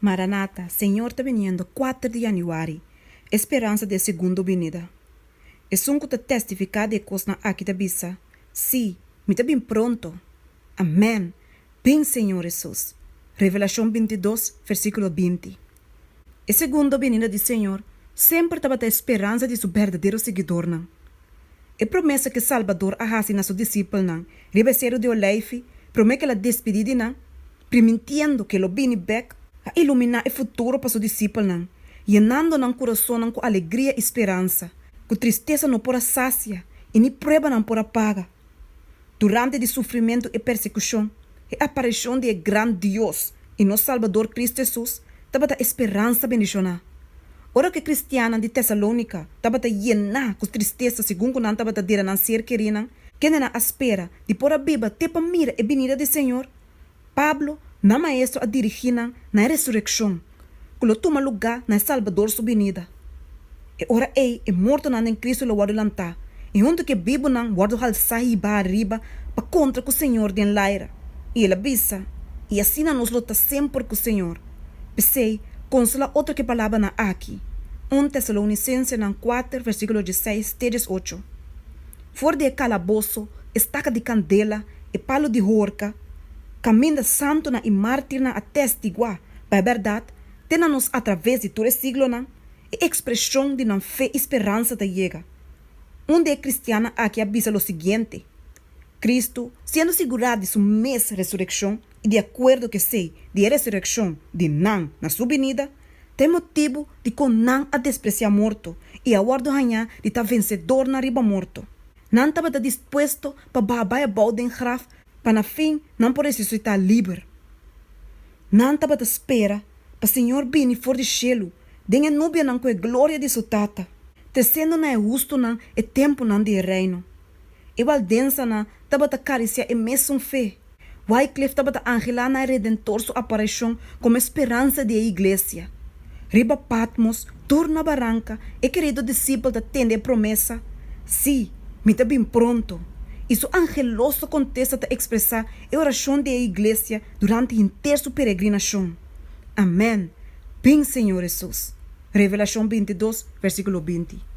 Maranata, Senhor está vindo 4 de januário, esperança de segunda venida. E sunco te testificar de coisa aqui da bisa. Sim, me está bem pronto. Amém. Bem, Senhor Jesus. Revelação 22, versículo 20. E segunda venida do Senhor sempre estava a esperança de seu verdadeiro seguidor. Não? E promessa que Salvador arrase na seu discípulo, não? Ribeiro de Oleife, promete que ela despedida, não? Permitindo que ele venha back a iluminar o futuro para seu discípulo, não? Llenando no coração não, com alegria e esperança. Com tristeza não por sácia e nem prova não por paga. Durante o sofrimento e persecução, a aparição de grande Deus e nosso Salvador Cristo Jesus, estava a esperança bendicionar. Ora que cristiana de Tessalônica estava a llenar com tristeza, segundo não estava a dizer na ser querida, que na espera de por a Bíblia te para mira e venida do Senhor, Pablo, na maestro a dirigir na ressurreição, que lo toma lugar na Salvador sua venida. E ora é morto em Cristo lo guardo lantar, e onde que Bíblia não guardo hal sahiba arriba para contra com o Senhor de laira. E ele avisa, e assim nos luta sempre com o Senhor. Pensei, consola outra que palavra na aqui. 1 Tessalonicenses 4, versículo 16, 18. Fora de calabouço, estaca de candela e palo de horca, caminho santo na e mártir na atestiguar, para a verdade, tendo-nos através de todo o siglo na, e expressão de não fé e esperança da chega. Onde é cristiana aqui avisa o seguinte: Cristo, sendo segurado de sua mesma ressurreição, e de acordo que sei de ressurreição de não na sua venida, tem motivo de com não a despreciar morto e aguardo ganhar de estar vencedor na riba morto. Não estava disposto para babar a balde em graf, para na fim não por ressuscitar livre. Não estava à espera para o Senhor vir for de cielo, denha nubia não com a glória de sua tata, tecendo na justo não e tempo não de reino. Igual densa não estava a cariciar e mesmo fé. Wycliffe estava a angelar na redentor sua aparição como esperança de igreja. Riba Patmos, turna barranca, e querido discípulo atende a promessa. Sim, me está bem pronto. Isso angeloso contesta a expressar a oração da igreja durante a inteira sua peregrinação. Amém. Bem, Senhor Jesus. Revelação 22, versículo 20.